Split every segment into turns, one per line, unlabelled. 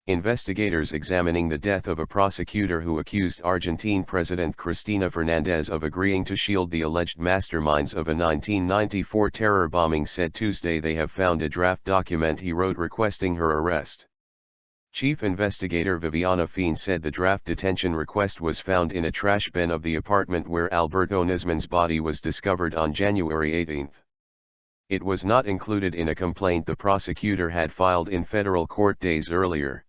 Investigators examining the death of a prosecutor who accused Argentine President Cristina Fernandez of agreeing to shield the alleged masterminds of a 1994 terror bombing said Tuesday they have found a draft document he wrote requesting her arrest. Chief Investigator Viviana Fein said the draft detention request was found in a trash bin of the apartment where Alberto Nisman's body was discovered on January 18. It was not included in a complaint the prosecutor had filed in federal court days earlier.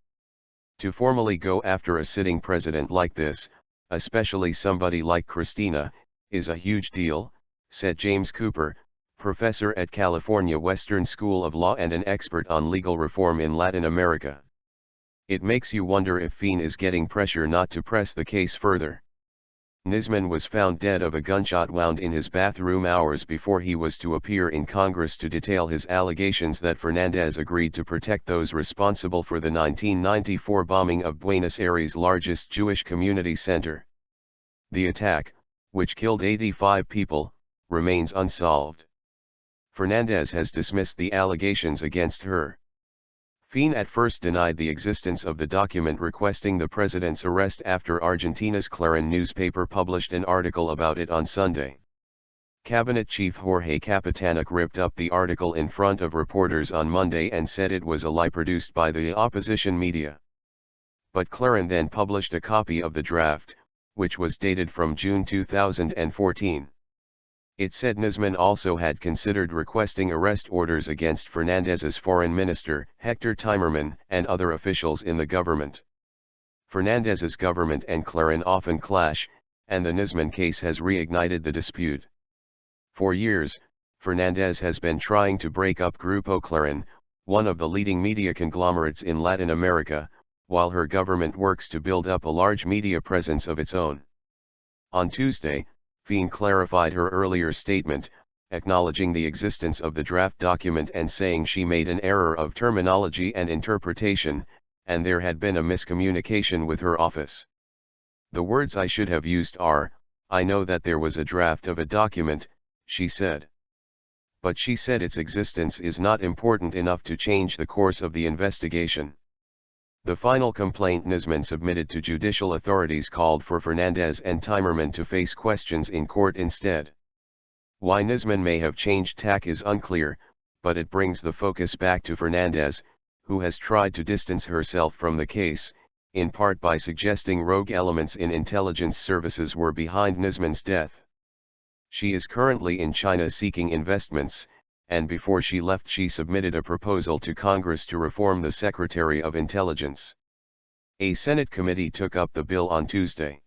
To formally go after a sitting president like this, especially somebody like Cristina, is a huge deal, said James Cooper, professor at California Western School of Law and an expert on legal reform in Latin America. It makes you wonder if Fein is getting pressure not to press the case further. Nisman was found dead of a gunshot wound in his bathroom hours before he was to appear in Congress to detail his allegations that Fernandez agreed to protect those responsible for the 1994 bombing of Buenos Aires' largest Jewish community center. The attack, which killed 85 people, remains unsolved. Fernandez has dismissed the allegations against her. Fein at first denied the existence of the document requesting the president's arrest after Argentina's Clarín newspaper published an article about it on Sunday. Cabinet Chief Jorge Capitanuc ripped up the article in front of reporters on Monday and said it was a lie produced by the opposition media. But Clarín then published a copy of the draft, which was dated from June 2014. It said Nisman also had considered requesting arrest orders against Fernandez's foreign minister, Hector Timerman, and other officials in the government. Fernandez's government and Clarín often clash, and the Nisman case has reignited the dispute. For years, Fernandez has been trying to break up Grupo Clarín, one of the leading media conglomerates in Latin America, while her government works to build up a large media presence of its own. On Tuesday, Fein clarified her earlier statement, acknowledging the existence of the draft document and saying she made an error of terminology and interpretation, and there had been a miscommunication with her office. The words I should have used are, "I know that there was a draft of a document," she said. But she said its existence is not important enough to change the course of the investigation. The final complaint Nisman submitted to judicial authorities called for Fernandez and Timerman to face questions in court instead. Why Nisman may have changed tack is unclear, but it brings the focus back to Fernandez, who has tried to distance herself from the case, in part by suggesting rogue elements in intelligence services were behind Nisman's death. She is currently in China seeking investments, and before she left she submitted a proposal to Congress to reform the Secretary of Intelligence. A Senate committee took up the bill on Tuesday.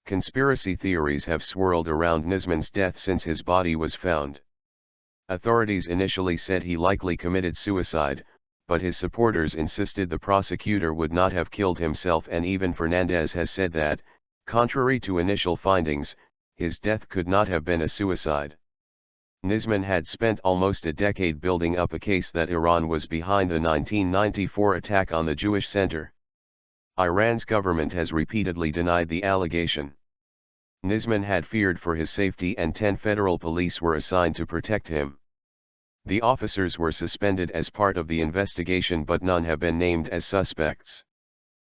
Conspiracy theories have swirled around Nisman's death since his body was found. Authorities initially said he likely committed suicide, but his supporters insisted the prosecutor would not have killed himself, and even Fernandez has said that, contrary to initial findings, his death could not have been a suicide. Nisman had spent almost a decade building up a case that Iran was behind the 1994 attack on the Jewish center. Iran's government has repeatedly denied the allegation. Nisman had feared for his safety and 10 federal police were assigned to protect him. The officers were suspended as part of the investigation, but none have been named as suspects.